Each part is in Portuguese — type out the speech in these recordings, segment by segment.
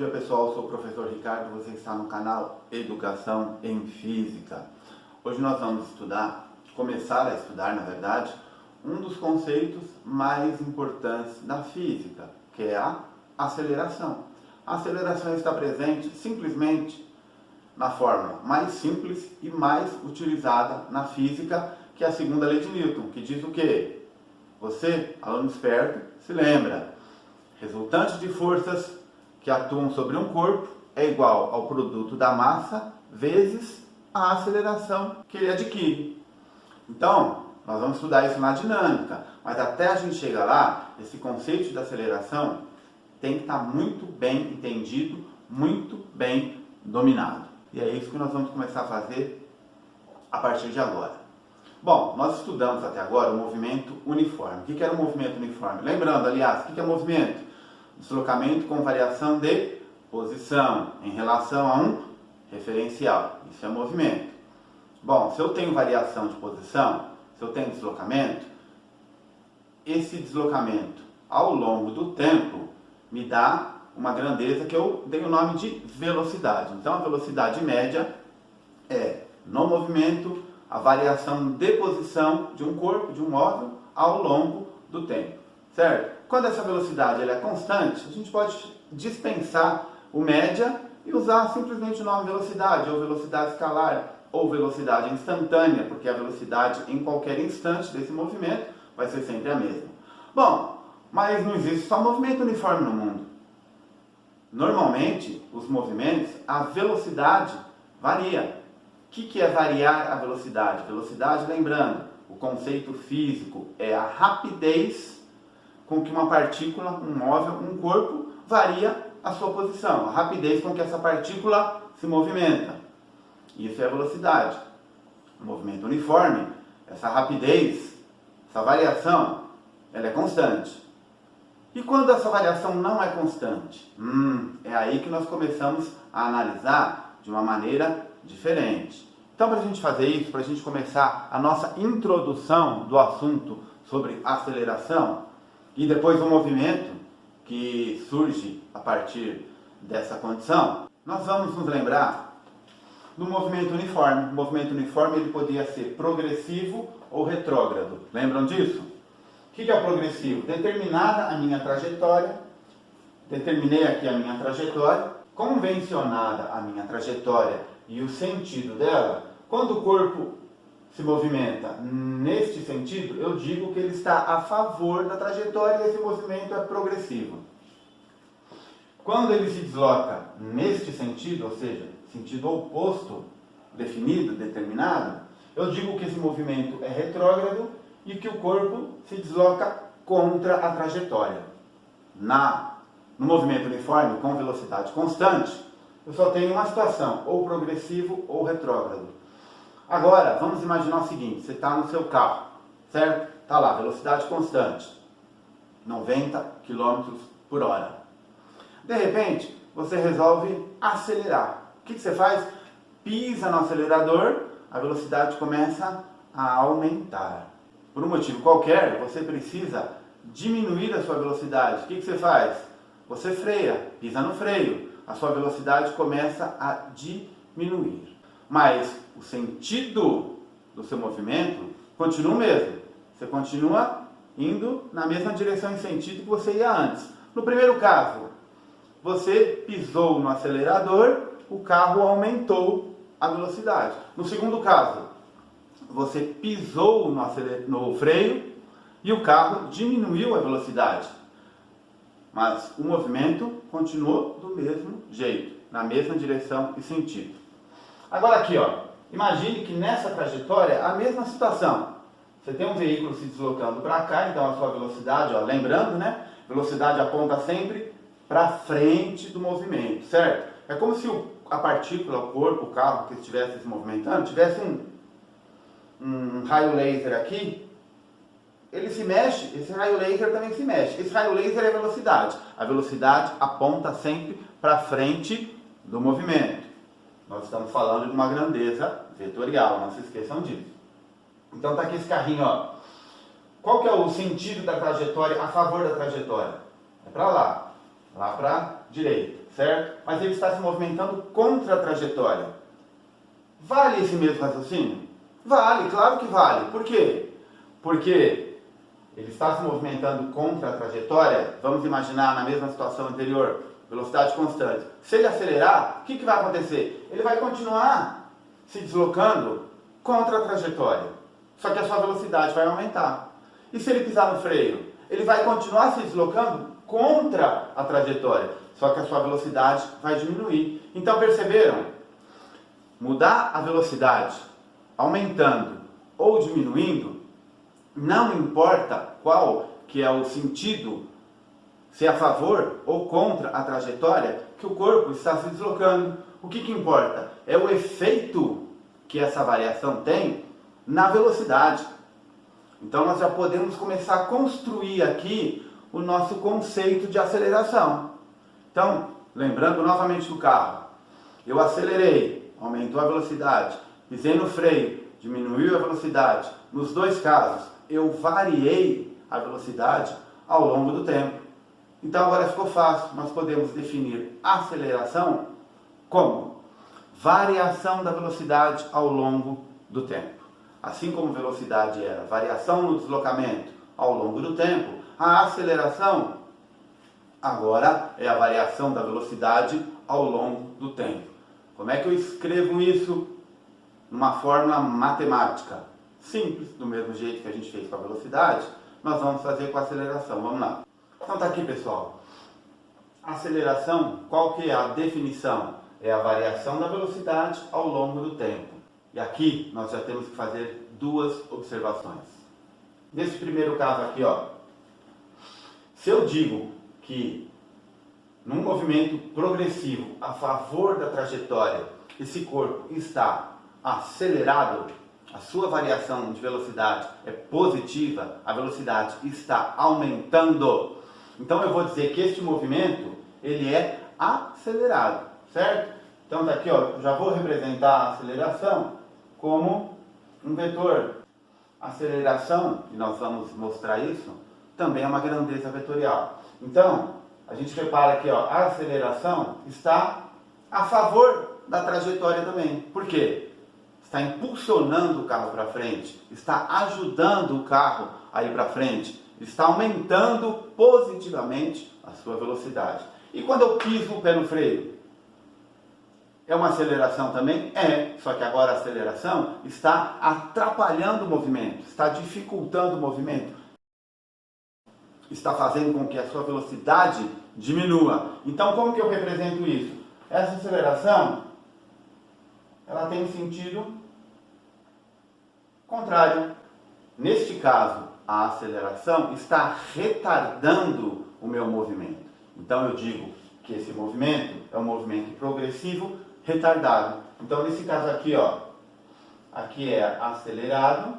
dia pessoal, eu sou o professor Ricardo, você está no canal Educação em Física. Hoje nós vamos começar a estudar, na verdade, um dos conceitos mais importantes da física, que é a aceleração. A aceleração está presente simplesmente na forma mais simples e mais utilizada na física, que é a segunda lei de Newton, que diz o quê? Você, aluno esperto, se lembra. Resultante de forças que atuam sobre um corpo é igual ao produto da massa vezes a aceleração que ele adquire. Então, nós vamos estudar isso na dinâmica, mas até a gente chegar lá, esse conceito de aceleração tem que estar muito bem entendido, muito bem dominado. E é isso que nós vamos começar a fazer a partir de agora. Bom, nós estudamos até agora o movimento uniforme. O que era o movimento uniforme? Lembrando, aliás, o que é movimento? Deslocamento com variação de posição em relação a um referencial. Isso é movimento. Bom, se eu tenho variação de posição, se eu tenho deslocamento, esse deslocamento ao longo do tempo me dá uma grandeza que eu dei o nome de velocidade. Então, a velocidade média é, no movimento, a variação de posição de um corpo, de um móvel, ao longo do tempo. Certo? Quando essa velocidade ela é constante, a gente pode dispensar o média e usar simplesmente o nome velocidade, ou velocidade escalar, ou velocidade instantânea, porque a velocidade em qualquer instante desse movimento vai ser sempre a mesma. Bom, mas não existe só movimento uniforme no mundo. Normalmente, os movimentos, a velocidade varia. O que é variar a velocidade? Velocidade, lembrando, o conceito físico é a rapidez com que uma partícula, um móvel, um corpo, varia a sua posição. A rapidez com que essa partícula se movimenta. Isso é a velocidade. O movimento uniforme, essa rapidez, essa variação, ela é constante. E quando essa variação não é constante? É aí que nós começamos a analisar de uma maneira diferente. Então, para a gente fazer isso, para a gente começar a nossa introdução do assunto sobre aceleração e depois o movimento que surge a partir dessa condição, nós vamos nos lembrar do movimento uniforme. O movimento uniforme ele podia ser progressivo ou retrógrado. Lembram disso? O que é o progressivo? Determinada a minha trajetória, determinei aqui a minha trajetória, convencionada a minha trajetória e o sentido dela, quando o corpo se movimenta neste sentido, eu digo que ele está a favor da trajetória e esse movimento é progressivo. Quando ele se desloca neste sentido, ou seja, sentido oposto, definido, determinado, eu digo que esse movimento é retrógrado e que o corpo se desloca contra a trajetória. No movimento uniforme com velocidade constante, eu só tenho uma situação, ou progressivo ou retrógrado. Agora, vamos imaginar o seguinte, você está no seu carro, certo? Está lá, velocidade constante, 90 km por hora. De repente, você resolve acelerar. O que você faz? Pisa no acelerador, a velocidade começa a aumentar. Por um motivo qualquer, você precisa diminuir a sua velocidade. O que você faz? Você freia, pisa no freio, a sua velocidade começa a diminuir. Mas o sentido do seu movimento continua o mesmo. Você continua indo na mesma direção e sentido que você ia antes. No primeiro caso, você pisou no acelerador, o carro aumentou a velocidade. No segundo caso, você pisou no freio e o carro diminuiu a velocidade. Mas o movimento continuou do mesmo jeito, na mesma direção e sentido. Agora aqui, imagine que nessa trajetória, a mesma situação. Você tem um veículo se deslocando para cá, então a sua velocidade, lembrando, né? Velocidade aponta sempre para frente do movimento, certo? É como se a partícula, o corpo, o carro que estivesse se movimentando, tivesse um raio laser aqui, ele se mexe, esse raio laser também se mexe. Esse raio laser é a velocidade. A velocidade aponta sempre para frente do movimento. Nós estamos falando de uma grandeza vetorial, não se esqueçam disso. Então está aqui esse carrinho, Qual que é o sentido da trajetória a favor da trajetória? É para lá para a direita, certo? Mas ele está se movimentando contra a trajetória. Vale esse mesmo raciocínio? Vale, claro que vale. Por quê? Porque ele está se movimentando contra a trajetória. Vamos imaginar na mesma situação anterior, velocidade constante. Se ele acelerar, o que vai acontecer? Ele vai continuar se deslocando contra a trajetória. Só que a sua velocidade vai aumentar. E se ele pisar no freio? Ele vai continuar se deslocando contra a trajetória. Só que a sua velocidade vai diminuir. Então perceberam? Mudar a velocidade, aumentando ou diminuindo, não importa qual que é o sentido, se é a favor ou contra a trajetória que o corpo está se deslocando. O que importa? É o efeito que essa variação tem na velocidade. Então nós já podemos começar a construir aqui o nosso conceito de aceleração. Então, lembrando novamente do carro, eu acelerei, aumentou a velocidade, pisei no freio, diminuiu a velocidade. Nos dois casos, eu variei a velocidade ao longo do tempo. Então agora ficou fácil, nós podemos definir aceleração como variação da velocidade ao longo do tempo. Assim como velocidade era variação no deslocamento ao longo do tempo, a aceleração agora é a variação da velocidade ao longo do tempo. Como é que eu escrevo isso numa fórmula matemática? Simples, do mesmo jeito que a gente fez com a velocidade, nós vamos fazer com a aceleração. Vamos lá. Então tá aqui, pessoal. Aceleração, qual que é a definição? É a variação da velocidade ao longo do tempo. E aqui nós já temos que fazer duas observações. Nesse primeiro caso aqui, ó, se eu digo que num movimento progressivo a favor da trajetória, esse corpo está acelerado, a sua variação de velocidade é positiva, a velocidade está aumentando. Então eu vou dizer que este movimento, ele é acelerado, certo? Então daqui, ó, já vou representar a aceleração como um vetor. A aceleração, e nós vamos mostrar isso, também é uma grandeza vetorial. Então, a gente repara aqui, ó, a aceleração está a favor da trajetória também. Por quê? Está impulsionando o carro para frente, está ajudando o carro a ir para frente, está aumentando positivamente a sua velocidade. E quando eu piso o pé no freio? É uma aceleração também? É, só que agora a aceleração está atrapalhando o movimento, está dificultando o movimento, está fazendo com que a sua velocidade diminua. Então, como que eu represento isso? Essa aceleração, ela tem um sentido contrário. Neste caso, a aceleração está retardando o meu movimento. Então, eu digo que esse movimento é um movimento progressivo retardado. Então, nesse caso aqui, ó, aqui é acelerado,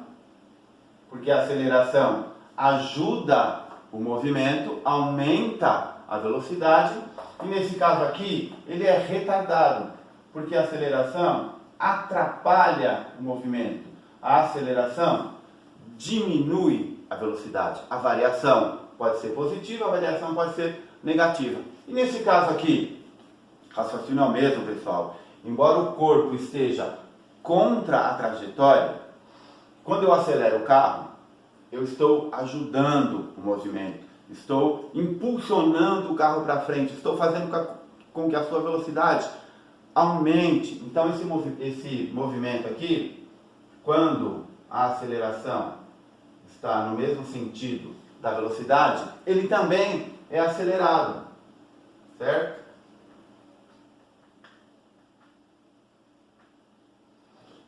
porque a aceleração ajuda o movimento, aumenta a velocidade, e nesse caso aqui, ele é retardado, porque a aceleração atrapalha o movimento. A aceleração diminui a velocidade. A variação pode ser positiva, a variação pode ser negativa. E nesse caso aqui, raciocínio é o mesmo, pessoal. Embora o corpo esteja contra a trajetória, quando eu acelero o carro, eu estou ajudando o movimento, estou impulsionando o carro para frente, estou fazendo com que a sua velocidade aumente. Então esse movimento aqui, quando a aceleração está no mesmo sentido da velocidade, ele também é acelerado, certo?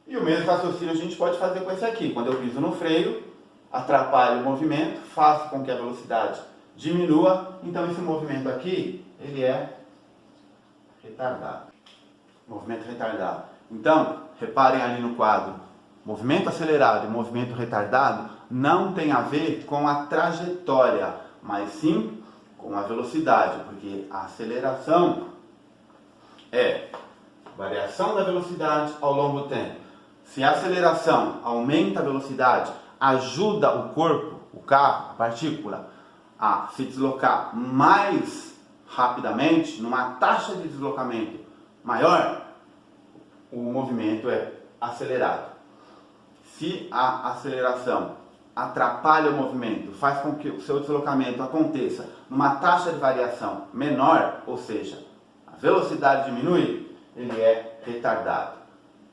E o mesmo raciocínio a gente pode fazer com esse aqui. Quando eu piso no freio, atrapalha o movimento, faço com que a velocidade diminua, então esse movimento aqui, ele é retardado. Movimento retardado. Então, reparem ali no quadro, movimento acelerado e movimento retardado não tem a ver com a trajetória, mas sim com a velocidade, porque a aceleração é variação da velocidade ao longo do tempo. Se a aceleração aumenta a velocidade, ajuda o corpo, o carro, a partícula, a se deslocar mais rapidamente, numa taxa de deslocamento maior, o movimento é acelerado. Se a aceleração atrapalha o movimento, faz com que o seu deslocamento aconteça numa taxa de variação menor, ou seja, a velocidade diminui, ele é retardado.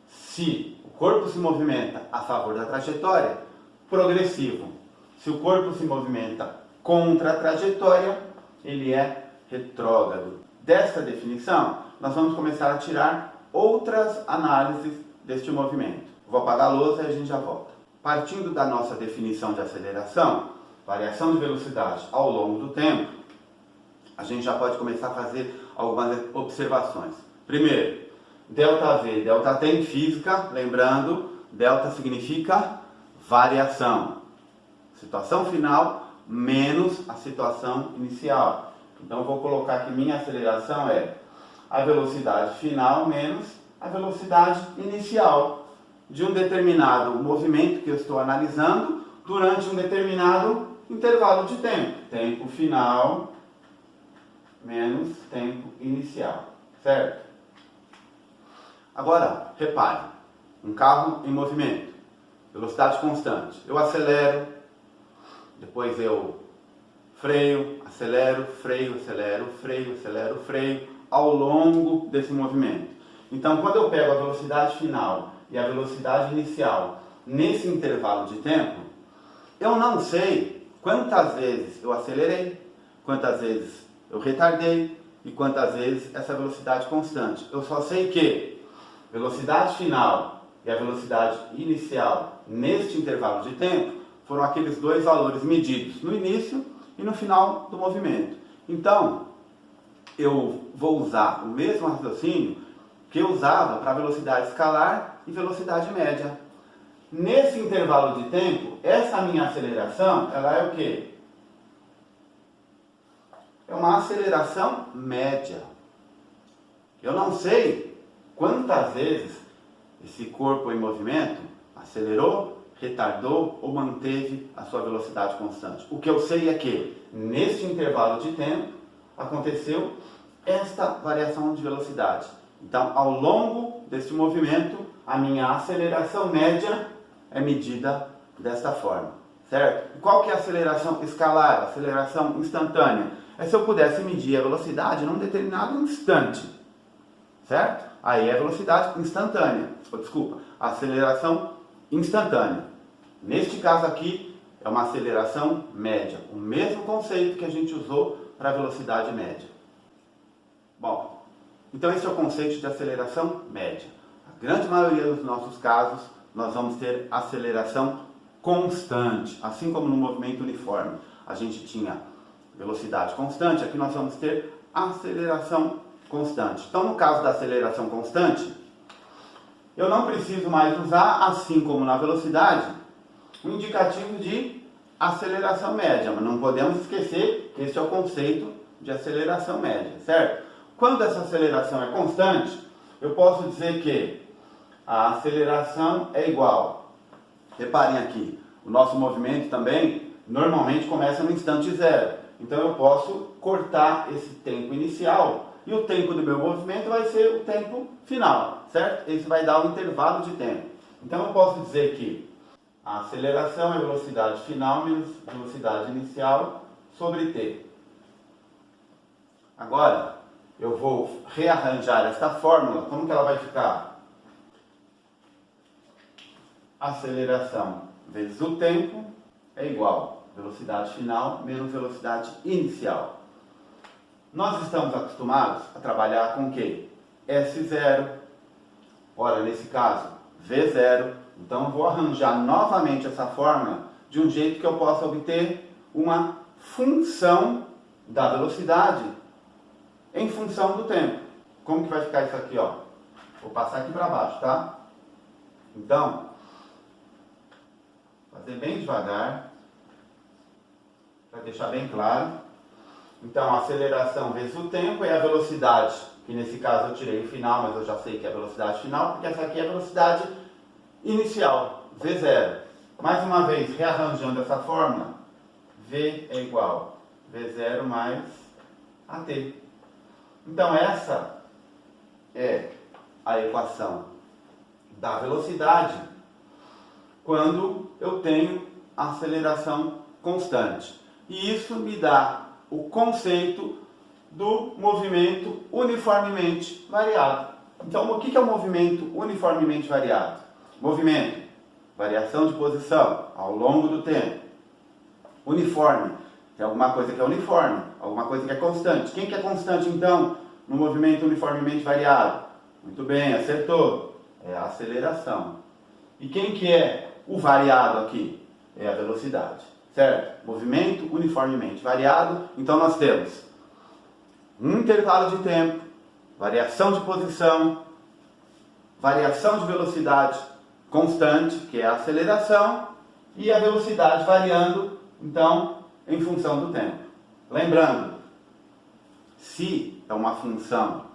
Se o corpo se movimenta a favor da trajetória, progressivo. Se o corpo se movimenta contra a trajetória, ele é retrógrado. Desta definição, nós vamos começar a tirar outras análises deste movimento. Vou apagar a lousa e a gente já volta. Partindo da nossa definição de aceleração, variação de velocidade ao longo do tempo, a gente já pode começar a fazer algumas observações. Primeiro, ΔV, ΔT em física, lembrando, delta significa variação. Situação final menos a situação inicial. Então eu vou colocar que minha aceleração é a velocidade final menos a velocidade inicial de um determinado movimento que eu estou analisando durante um determinado intervalo de tempo. Tempo final menos tempo inicial, certo? Agora, repare, um carro em movimento, velocidade constante. Eu acelero, depois eu freio, acelero, freio, acelero, freio, acelero, freio, ao longo desse movimento. Então, quando eu pego a velocidade final e a velocidade inicial nesse intervalo de tempo, eu não sei quantas vezes eu acelerei, quantas vezes eu retardei e quantas vezes essa velocidade constante. Eu só sei que velocidade final e a velocidade inicial neste intervalo de tempo foram aqueles dois valores medidos no início e no final do movimento. Então, eu vou usar o mesmo raciocínio que eu usava para velocidade escalar e velocidade média. Nesse intervalo de tempo, essa minha aceleração, ela é o quê? É uma aceleração média. Eu não sei quantas vezes esse corpo em movimento acelerou, retardou ou manteve a sua velocidade constante. O que eu sei é que, neste intervalo de tempo, aconteceu esta variação de velocidade. Então, ao longo deste movimento, a minha aceleração média é medida desta forma, certo? E qual que é a aceleração escalar, a aceleração instantânea? É se eu pudesse medir a velocidade num determinado instante, certo? Aí é a velocidade instantânea, a aceleração instantânea. Neste caso aqui, é uma aceleração média, o mesmo conceito que a gente usou para a velocidade média. Bom, então esse é o conceito de aceleração média. A grande maioria dos nossos casos, nós vamos ter aceleração constante, assim como no movimento uniforme. A gente tinha velocidade constante, aqui nós vamos ter aceleração constante. Então, no caso da aceleração constante, eu não preciso mais usar, assim como na velocidade, o indicativo de aceleração média, mas não podemos esquecer que esse é o conceito de aceleração média, certo? Quando essa aceleração é constante, eu posso dizer que a aceleração é igual. Reparem aqui, o nosso movimento também normalmente começa no instante zero. Então eu posso cortar esse tempo inicial e o tempo do meu movimento vai ser o tempo final, certo? Esse vai dar um intervalo de tempo. Então eu posso dizer que a aceleração é velocidade final menos velocidade inicial sobre t. Agora, eu vou rearranjar esta fórmula. Como que ela vai ficar? Aceleração vezes o tempo é igual a velocidade final menos velocidade inicial. Nós estamos acostumados a trabalhar com o quê? S0, ora, nesse caso, V0. Então, eu vou arranjar novamente essa fórmula de um jeito que eu possa obter uma função da velocidade em função do tempo. Como que vai ficar isso aqui, ó? Vou passar aqui para baixo, tá? Então, fazer bem devagar, para deixar bem claro. Então, a aceleração vezes o tempo é a velocidade, que nesse caso eu tirei o final, mas eu já sei que é a velocidade final, porque essa aqui é a velocidade inicial, V0. Mais uma vez, rearranjando essa fórmula, V é igual a V0 mais AT. Então essa é a equação da velocidade quando eu tenho aceleração constante. E isso me dá o conceito do movimento uniformemente variado. Então, o que é o movimento uniformemente variado? Movimento, variação de posição ao longo do tempo. Uniforme, é alguma coisa que é uniforme, alguma coisa que é constante. Quem que é constante, então, no movimento uniformemente variado? Muito bem, acertou. É a aceleração. E quem que é o variado aqui? É a velocidade, certo? Movimento uniformemente variado. Então, nós temos um intervalo de tempo, variação de posição, variação de velocidade constante, que é a aceleração, e a velocidade variando, então, em função do tempo. Lembrando, se é uma função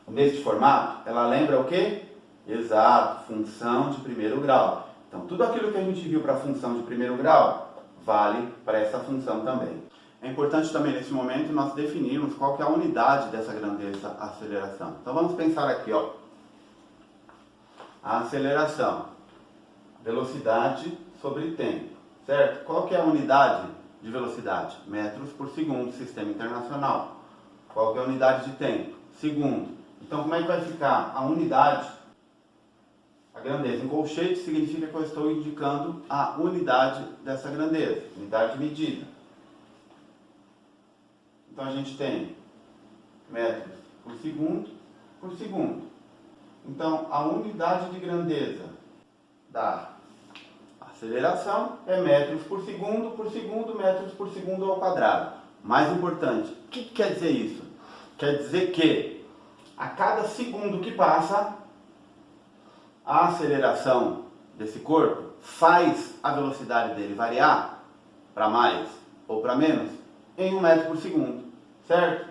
neste formato, ela lembra o quê? Exato, função de primeiro grau. Então, tudo aquilo que a gente viu para a função de primeiro grau, vale para essa função também. É importante também, nesse momento, nós definirmos qual que é a unidade dessa grandeza aceleração. Então, vamos pensar aqui, ó. A aceleração, velocidade sobre tempo, certo? Qual que é a unidade de velocidade? Metros por segundo, sistema internacional. Qual que é a unidade de tempo? Segundo. Então, como é que vai ficar a unidade? A grandeza em colchete significa que eu estou indicando a unidade dessa grandeza, unidade de medida. Então a gente tem metros por segundo. Então a unidade de grandeza da aceleração é metros por segundo, metros por segundo ao quadrado. Mais importante, o que quer dizer isso? Quer dizer que a cada segundo que passa, a aceleração desse corpo faz a velocidade dele variar para mais ou para menos em 1 metro por segundo, certo?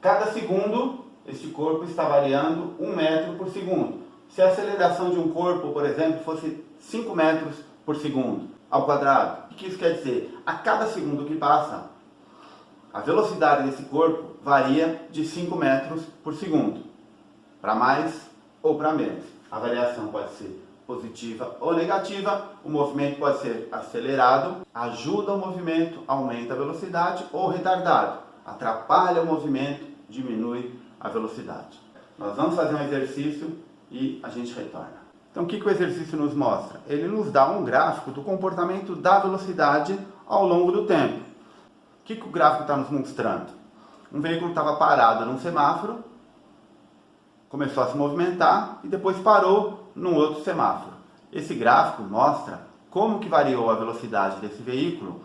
Cada segundo, este corpo está variando 1 metro por segundo. Se a aceleração de um corpo, por exemplo, fosse 5 metros por segundo ao quadrado, o que isso quer dizer? A cada segundo que passa, a velocidade desse corpo varia de 5 metros por segundo, para mais ou para menos. A variação pode ser positiva ou negativa, o movimento pode ser acelerado, ajuda o movimento, aumenta a velocidade, ou retardado, atrapalha o movimento, diminui a velocidade. Nós vamos fazer um exercício e a gente retorna. Então, o que o exercício nos mostra? Ele nos dá um gráfico do comportamento da velocidade ao longo do tempo. O que o gráfico está nos mostrando? Um veículo estava parado num semáforo, começou a se movimentar e depois parou num outro semáforo. Esse gráfico mostra como que variou a velocidade desse veículo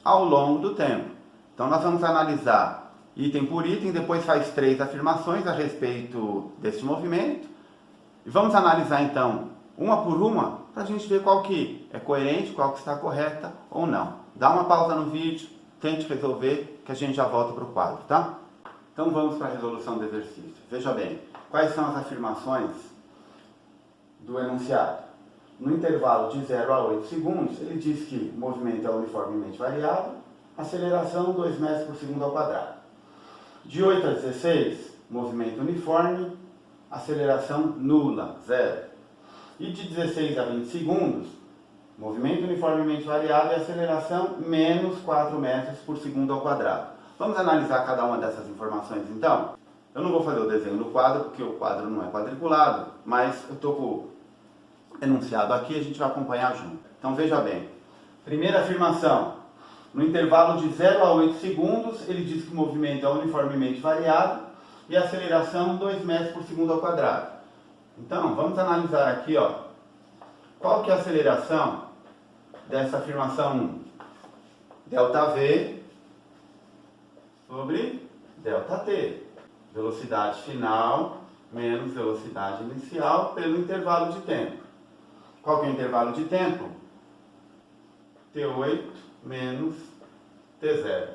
ao longo do tempo. Então nós vamos analisar item por item, depois faz 3 afirmações a respeito desse movimento. E vamos analisar então, uma por uma, para a gente ver qual que é coerente, qual que está correta ou não. Dá uma pausa no vídeo, tente resolver, que a gente já volta para o quadro, tá? Então vamos para a resolução do exercício. Veja bem, quais são as afirmações do enunciado? No intervalo de 0 a 8 segundos, ele diz que o movimento é uniformemente variado, aceleração 2 metros por segundo ao quadrado. De 8 a 16, movimento uniforme, aceleração nula, 0. E de 16 a 20 segundos, movimento uniformemente variado e aceleração menos 4 metros por segundo ao quadrado. Vamos analisar cada uma dessas informações então? Eu não vou fazer o desenho do quadro, porque o quadro não é quadriculado, mas eu estou com o enunciado aqui e a gente vai acompanhar junto. Então veja bem, primeira afirmação, no intervalo de 0 a 8 segundos, ele diz que o movimento é uniformemente variado e a aceleração 2 metros por segundo ao quadrado. Então, vamos analisar aqui, ó, qual que é a aceleração dessa afirmação 1? ΔV sobre ΔT. Velocidade final menos velocidade inicial pelo intervalo de tempo. Qual que é o intervalo de tempo? T8 menos T0.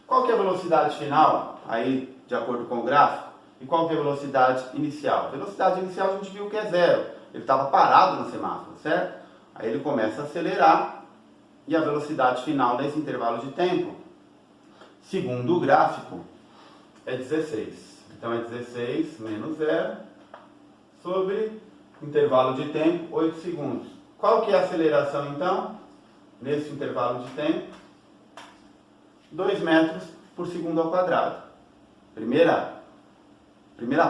Qual que é a velocidade final, aí de acordo com o gráfico? E qual que é a velocidade inicial? A velocidade inicial a gente viu que é 0. Ele estava parado no semáforo, certo? Aí ele começa a acelerar e a velocidade final desse intervalo de tempo, segundo o gráfico, é 16. Então é 16 menos 0 sobre intervalo de tempo 8 segundos. Qual que é a aceleração então? Nesse intervalo de tempo, 2 metros por segundo ao quadrado. Primeira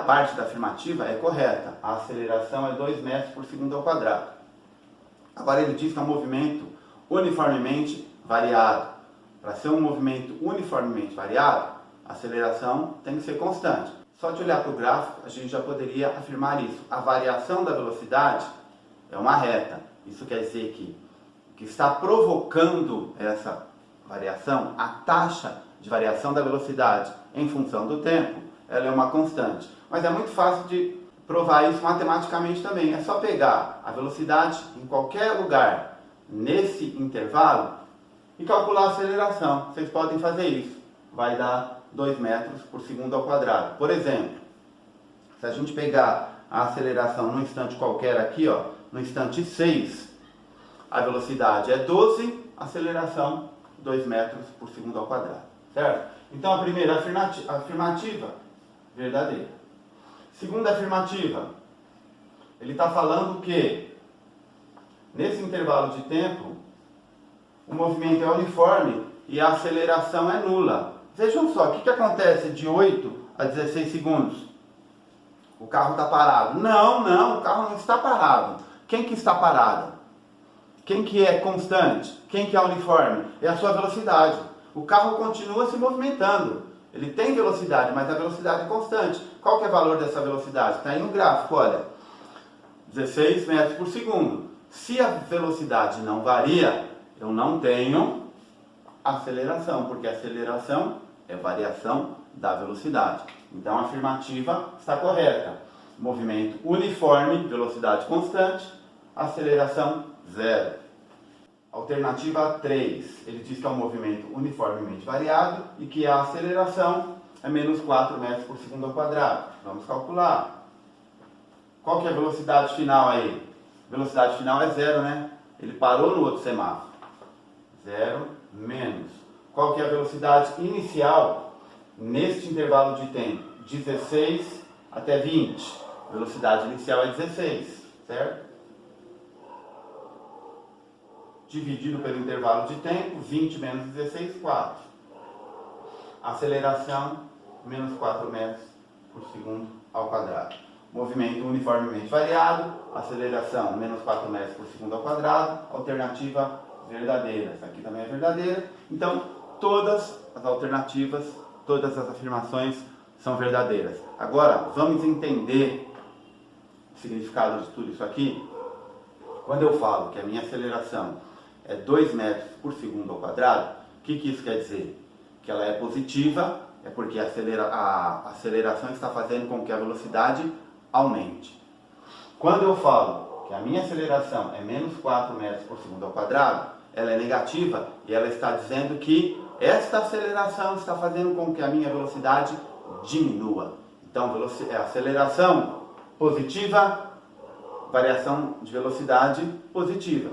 parte da afirmativa é correta. A aceleração é 2 metros por segundo ao quadrado. Agora ele diz que é um movimento uniformemente variado. Para ser um movimento uniformemente variado, a aceleração tem que ser constante. Só de olhar para o gráfico, a gente já poderia afirmar isso. A variação da velocidade é uma reta. Isso quer dizer que o que está provocando essa variação, a taxa de variação da velocidade em função do tempo, ela é uma constante. Mas é muito fácil de provar isso matematicamente também. É só pegar a velocidade em qualquer lugar nesse intervalo e calcular a aceleração. Vocês podem fazer isso. Vai dar 2 metros por segundo ao quadrado. Por exemplo, se a gente pegar a aceleração num instante qualquer aqui, ó, no instante 6, a velocidade é 12, a aceleração 2 metros por segundo ao quadrado. Certo? Então a primeira afirmativa, verdadeira. Segunda afirmativa, ele está falando que nesse intervalo de tempo o movimento é uniforme e a aceleração é nula. Vejam só, o que acontece de 8 a 16 segundos? O carro está parado. Não, o carro não está parado. Quem que está parado? Quem que é constante? Quem que é uniforme? É a sua velocidade. O carro continua se movimentando. Ele tem velocidade, mas a velocidade é constante. Qual que é o valor dessa velocidade? Está aí no gráfico, olha. 16 metros por segundo. Se a velocidade não varia, eu não tenho aceleração, porque a aceleração é variação da velocidade. Então a afirmativa está correta. Movimento uniforme, velocidade constante, aceleração zero. Alternativa 3, ele diz que é um movimento uniformemente variado e que a aceleração é menos 4 metros por segundo ao quadrado. Vamos calcular. Qual que é a velocidade final aí? Velocidade final é zero, né? Ele parou no outro semáforo. 0 menos. Qual que é a velocidade inicial neste intervalo de tempo? 16 até 20. Velocidade inicial é 16, certo? Dividido pelo intervalo de tempo, 20 menos 16, 4. Aceleração, menos 4 metros por segundo ao quadrado. Movimento uniformemente variado, aceleração, menos 4 metros por segundo ao quadrado. Alternativa verdadeira. Essa aqui também é verdadeira. Então, todas as alternativas, todas as afirmações são verdadeiras. Agora, vamos entender o significado de tudo isso aqui. Quando eu falo que a minha aceleração é 2 metros por segundo ao quadrado, o que isso quer dizer? Que ela é positiva, é porque a aceleração está fazendo com que a velocidade aumente. Quando eu falo que a minha aceleração é menos 4 metros por segundo ao quadrado, ela é negativa e ela está dizendo que esta aceleração está fazendo com que a minha velocidade diminua. Então, aceleração positiva, variação de velocidade positiva.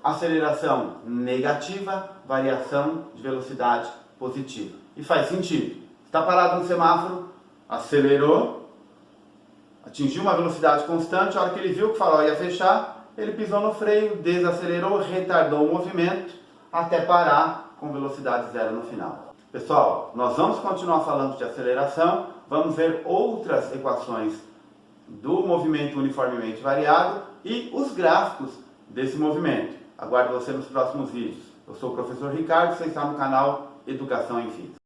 Aceleração negativa, variação de velocidade positiva. E faz sentido. Está parado no semáforo, acelerou, atingiu uma velocidade constante, a hora que ele viu que o farol ia fechar, ele pisou no freio, desacelerou, retardou o movimento até parar com velocidade zero no final. Pessoal, nós vamos continuar falando de aceleração, vamos ver outras equações do movimento uniformemente variado e os gráficos desse movimento. Aguardo você nos próximos vídeos. Eu sou o professor Ricardo, você está no canal Educação em Física.